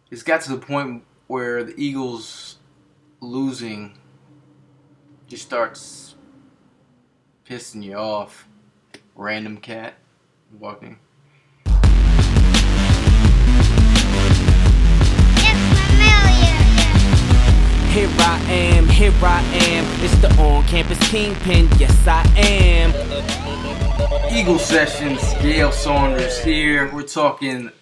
It's got to the point where the Eagles losing just starts pissing you off. Random cat walking. Here I am, it's the on-campus kingpin, yes I am. Eagle Sessions, Gayle Saunders here. We're talking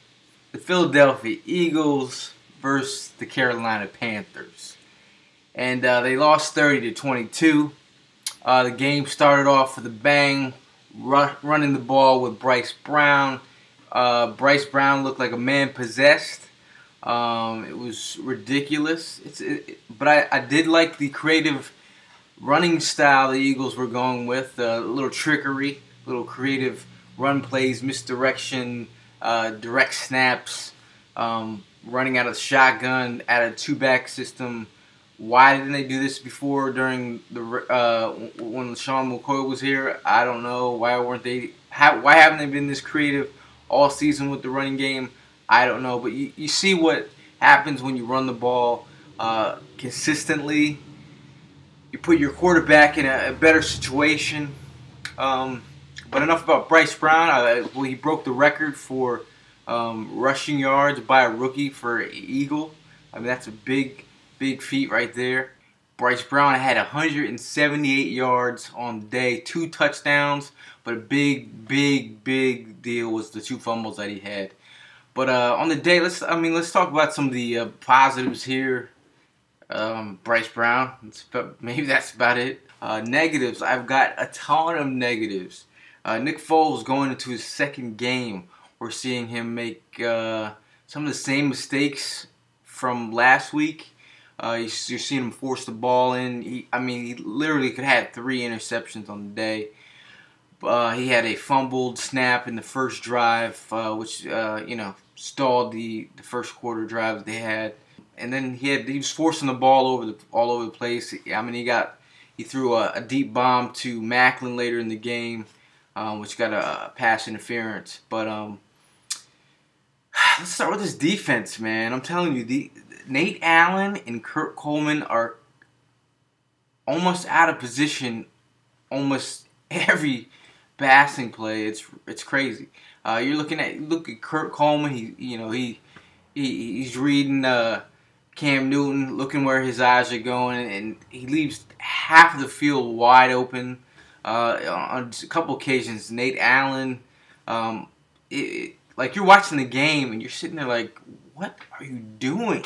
the Philadelphia Eagles versus the Carolina Panthers. And they lost 30-22. The game started off with a bang, running the ball with Bryce Brown. Bryce Brown looked like a man possessed. It was ridiculous. But I did like the creative running style the Eagles were going with. A little trickery, little creative run plays, misdirection, direct snaps, running out of the shotgun, out of two-back system. Why didn't they do this before during the when Sean McCoy was here? I don't know. Why weren't they? Why haven't they been this creative all season with the running game? I don't know. But you see what happens when you run the ball consistently. You put your quarterback in a better situation. But enough about Bryce Brown. Well, he broke the record for rushing yards by a rookie for an Eagle. I mean, that's a big feat right there. Bryce Brown had 178 yards on the day, 2 touchdowns, but a big deal was the 2 fumbles that he had. But on the day, let's talk about some of the positives here. Bryce Brown, maybe that's about it. Negatives, I've got a ton of negatives. Nick Foles going into his second game. We're seeing him make some of the same mistakes from last week. You're seeing him force the ball in. He literally could have had 3 interceptions on the day. He had a fumbled snap in the first drive, which stalled the first quarter drive that they had. And then he was forcing the ball all over the place. I mean, he threw a deep bomb to Macklin later in the game, which got a pass interference. But let's start with this defense, man. I'm telling you, Nate Allen and Kurt Coleman are almost out of position almost every passing play. It's crazy. Look at Kurt Coleman. He's reading Cam Newton, looking where his eyes are going, and he leaves half of the field wide open. On a couple occasions, Nate Allen, like you're watching the game and you're sitting there like, what are you doing?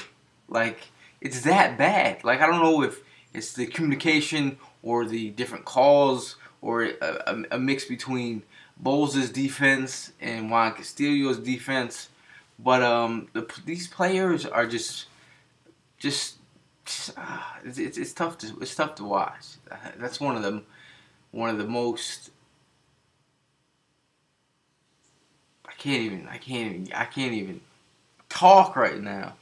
Like, it's that bad. Like, I don't know if it's the communication or the different calls or a mix between Bowles' defense and Juan Castillo's defense. But these players are just it's tough to watch. That's one of the most. I can't even talk right now.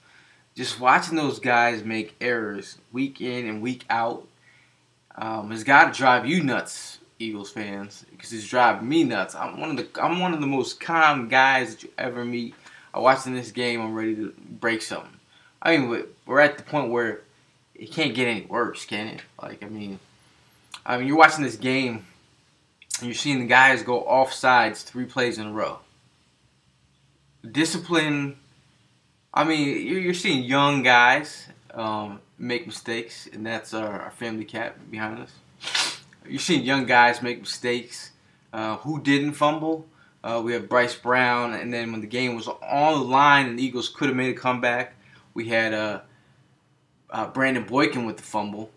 Just watching those guys make errors week in and week out has got to drive you nuts, Eagles fans, because it's driving me nuts. I'm one of the most calm guys that you ever meet. I'm watching this game, I'm ready to break something. I mean, we're at the point where it can't get any worse, can it? Like, I mean, you're watching this game and you're seeing the guys go off sides 3 plays in a row. Discipline. I mean, you're seeing young guys make mistakes, and that's our family cat behind us. You're seeing young guys make mistakes. Who didn't fumble? We have Bryce Brown, and then when the game was on the line and the Eagles could have made a comeback, we had Brandon Boykin with the fumble.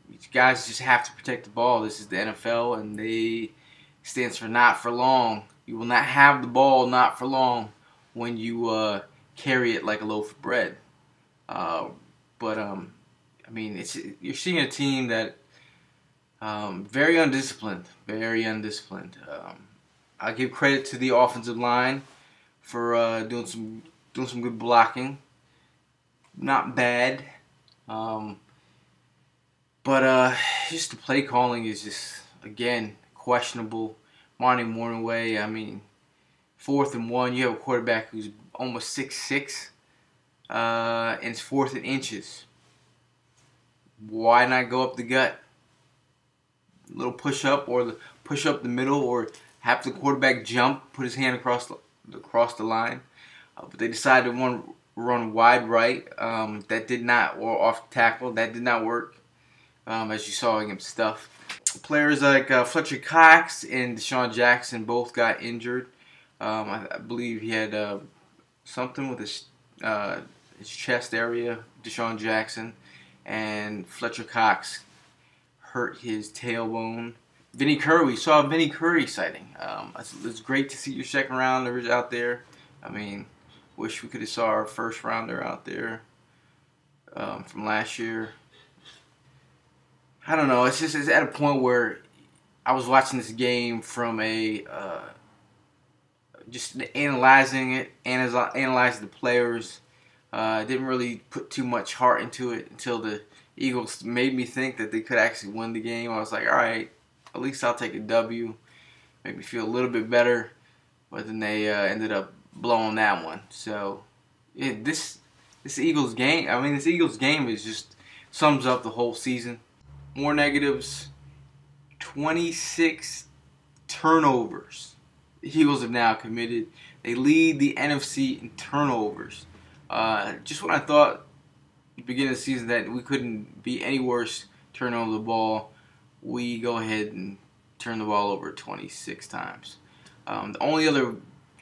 These guys just have to protect the ball. This is the NFL, and they stands for not for long. You will not have the ball not for long when you carry it like a loaf of bread. You're seeing a team that very undisciplined, I give credit to the offensive line for doing some good blocking. Not bad, but just the play calling is just again questionable. Monty Morningway, I mean, 4th and 1, you have a quarterback who's almost 6'6", and it's 4th and inches. Why not go up the gut? A little push up, or push up the middle, or have the quarterback jump, put his hand across the line. But they decided to run wide right. That did not, or off tackle. That did not work, as you saw against Stuff. Players like Fletcher Cox and Deshaun Jackson both got injured. I believe he had something with his chest area, Deshaun Jackson, and Fletcher Cox hurt his tailbone. Vinny Curry, we saw a Vinny Curry sighting. It's great to see your second rounders out there. I mean, wish we could have saw our first rounder out there from last year. I don't know. It's at a point where I was watching this game from a just analyzing it, analyzing the players. Didn't really put too much heart into it until the Eagles made me think that they could actually win the game. I was like, all right, at least I'll take a W. Make me feel a little bit better. But then they ended up blowing that one. So yeah, this Eagles game, this Eagles game is just sums up the whole season. More negatives. 26 turnovers. The Eagles have now committed. They lead the NFC in turnovers. Just when I thought at the beginning of the season that we couldn't be any worse turning over the ball, we go ahead and turn the ball over 26 times. The only other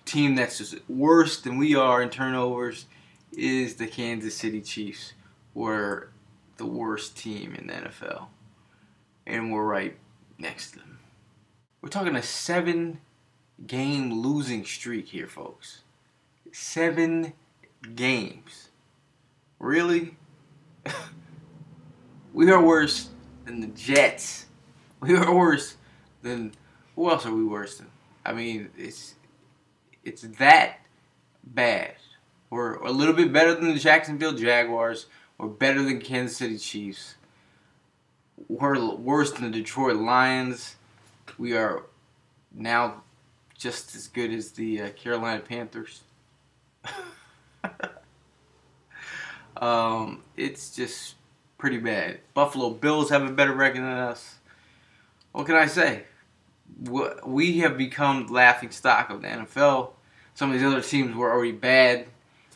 team that's just worse than we are in turnovers is the Kansas City Chiefs. We're the worst team in the NFL. And we're right next to them. We're talking a 7-game losing streak here, folks. 7 games. Really? We are worse than the Jets. We are worse than... Who else are we worse than? I mean, it's that bad. We're a little bit better than the Jacksonville Jaguars. We're better than Kansas City Chiefs. We're worse than the Detroit Lions. We are now just as good as the Carolina Panthers. It's just pretty bad. Buffalo Bills have a better record than us. What can I say? We have become the laughing stock of the NFL. Some of these other teams were already bad.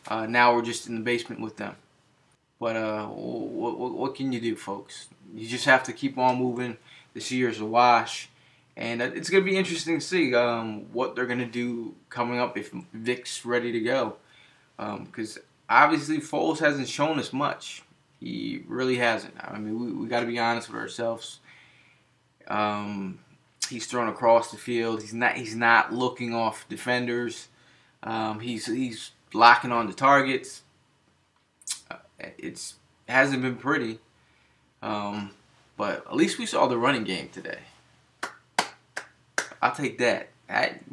Now we're just in the basement with them. But what can you do, folks? You just have to keep on moving. This year's a wash. And it's going to be interesting to see what they're going to do coming up if Vic's ready to go. Because obviously Foles hasn't shown us much. He really hasn't. I mean, we got to be honest with ourselves. He's thrown across the field. He's not looking off defenders. He's locking on the targets. It hasn't been pretty. But at least we saw the running game today. I'll take that.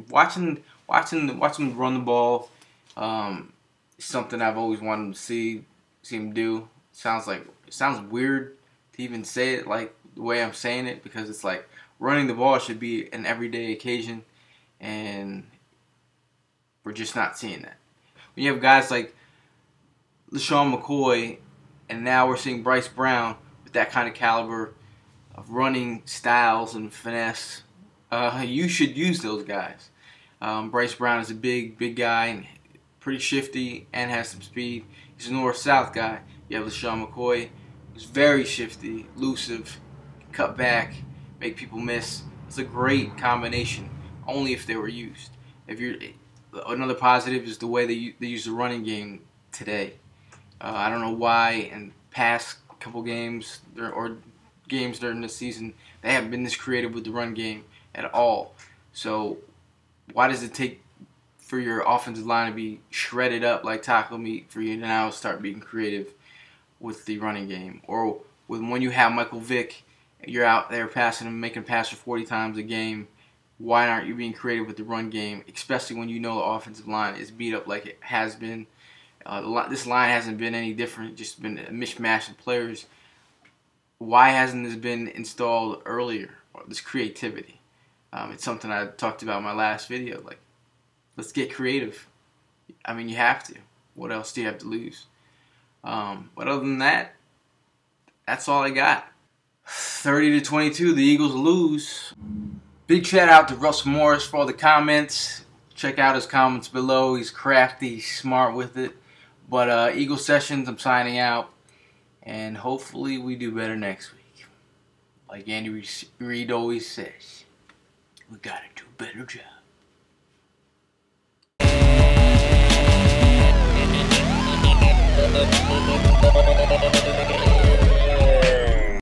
Watching him run the ball is something I've always wanted to see him do. It sounds weird to even say it like the way I'm saying it, because it's like running the ball should be an everyday occasion, and we're just not seeing that. When you have guys like LaShawn McCoy, and now we're seeing Bryce Brown with that kind of caliber of running styles and finesse, you should use those guys. Bryce Brown is a big guy, and pretty shifty, and has some speed. He's a north-south guy. You have LaShawn McCoy, who's very shifty, elusive, cut back, make people miss. It's a great combination, only if they were used. Another positive is the way they use the running game today. I don't know why in past couple games or games during the season they haven't been this creative with the run game at all. So why does it take for your offensive line to be shredded up like taco meat for you to now start being creative with the running game? Or when you have Michael Vick, you're out there passing him, making a pass for 40 times a game, why aren't you being creative with the run game, especially when you know the offensive line is beat up like it has been? This line hasn't been any different, just been a mishmash of players. Why hasn't this been installed earlier, this creativity? It's something I talked about in my last video. Like, let's get creative. I mean, you have to. What else do you have to lose? But other than that, that's all I got. 30-22, the Eagles lose. Big shout out to Russell Morris for all the comments. Check out his comments below. He's crafty, he's smart with it. But Eagle Sessions, I'm signing out. And hopefully we do better next week. Like Andy Reid always says, we gotta do a better job.